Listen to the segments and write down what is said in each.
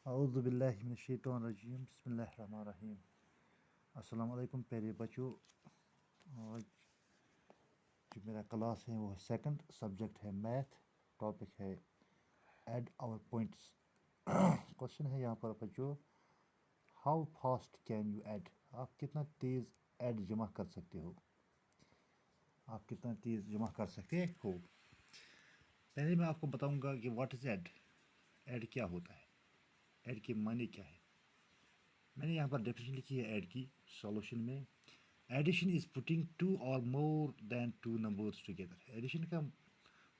اعوذ باللہ من الشیطان الرجیم بسم اللہ الرحمن الرحیم۔ السلام علیکم پیارے بچوں، آج جو میرا کلاس ہے وہ سیکنڈ، سبجیکٹ ہے میتھ، ٹاپک ہے ایڈ آور پوائنٹس۔ کوشچن ہے یہاں پر بچوں، how fast can you add? آپ کتنا تیز ایڈ جمع کر سکتے ہو؟ آپ کتنا تیز جمع کر سکتے ہو؟ پہلے میں آپ کو بتاؤں گا کہ واٹ از ایڈ، ایڈ کیا ہوتا ہے، ایڈ کے معنی کیا ہے۔ میں نے یہاں پر ڈیفینیشن لکھی ہے ایڈ کی سولوشن میں۔ ایڈیشن از پٹنگ ٹو اور مور دین ٹو نمبرز ٹوگیدر۔ ایڈیشن کا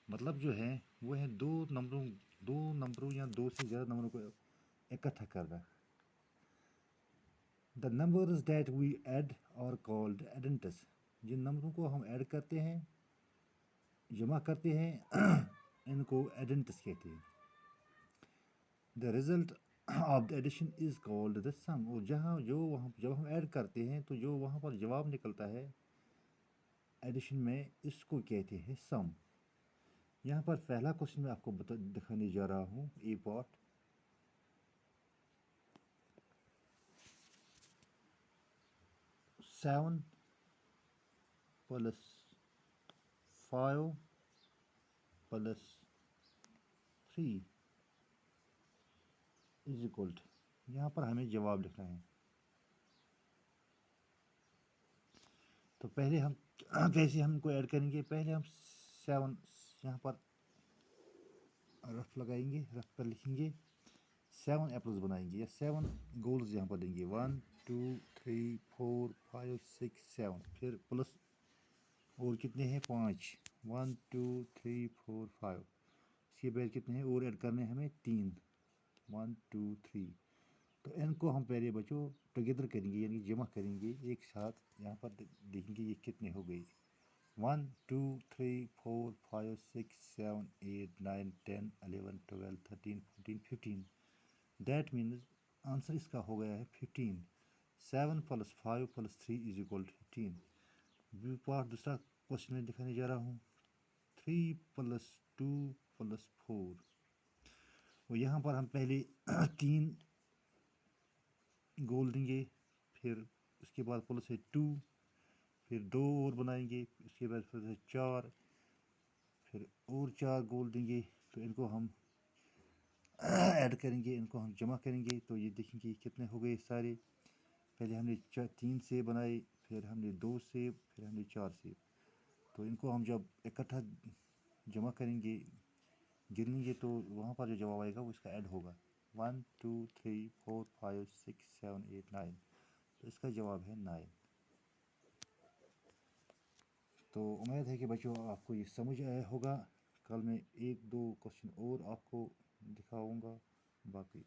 مطلب جو ہے وہ ہے دو نمبروں یا دو سے زیادہ نمبروں کو اکٹھا کرنا۔ The numbers that we add are called addends. جن نمبروں کو ہم ایڈ کرتے ہیں، جمع کرتے ہیں، ان کو ایڈنٹس کہتے ہیں۔ The result of the addition is called the sum. اور جب ہم ایڈ کرتے ہیں تو جو وہاں پر جواب نکلتا ہے ایڈیشن میں، اس کو کہتے ہیں سم۔ یہاں پر پہلا کوشچن میں آپ کو دکھانے جا رہا ہوں، اے پارٹ۔ 7 + 5 + 3 = یہاں پر ہمیں جواب لکھنا ہے۔ تو پہلے ہم کیسے ہم کو ایڈ کریں گے؟ پہلے ہم 7 یہاں پر رف لگائیں گے، رف پر لکھیں گے، 7 ایپلز بنائیں گے یا 7 گولز یہاں پر دیں گے، 1 2 3 4 5 6 7، پھر پلس اور کتنے ہیں 5، 1 2 3 4 5۔ اس کے بعد کتنے ہیں اور ایڈ کرنے ہیں ہمیں 3، 1 2 3۔ تو ان کو ہم پہلے بچوں ٹوگیدر کریں گے، یعنی جمع کریں گے ایک ساتھ۔ یہاں پر دیکھیں گے یہ کتنے ہو گئی، 1 2 3 4 5 6 7 8 9 10 11 12 13 14 15۔ دیٹ مینز آنسر اس کا ہو گیا ہے 15۔ 7 + 5 + 3 = 15۔ بی پارٹ دوسرا کوشچن میں دکھانے جا رہا ہوں، 3 + 2 + 4۔ اور یہاں پر ہم پہلے 3 گول دیں گے، پھر اس کے بعد پلس ہے 2، پھر 2 اور بنائیں گے، اس کے بعد پھر ہے 4، پھر اور 4 گول دیں گے۔ تو ان کو ہم ایڈ کریں گے، ان کو ہم جمع کریں گے، تو یہ دیکھیں گے کتنے ہو گئے سارے۔ پہلے ہم نے 3 سے بنائے، پھر ہم نے 2 سے، پھر ہم نے 4 سے۔ تو ان کو ہم جب اکٹھا جمع کریں گے، گنیں گے، تو وہاں پر جو جواب آئے گا وہ اس کا ایڈ ہوگا، 1 2 3 4 5 6 7 8 9۔ تو اس کا جواب ہے 9۔ تو امید ہے کہ بچوں آپ کو یہ سمجھ آیا ہوگا۔ کل میں 1 2 کوشچن اور آپ کو دکھاؤں گا، باقی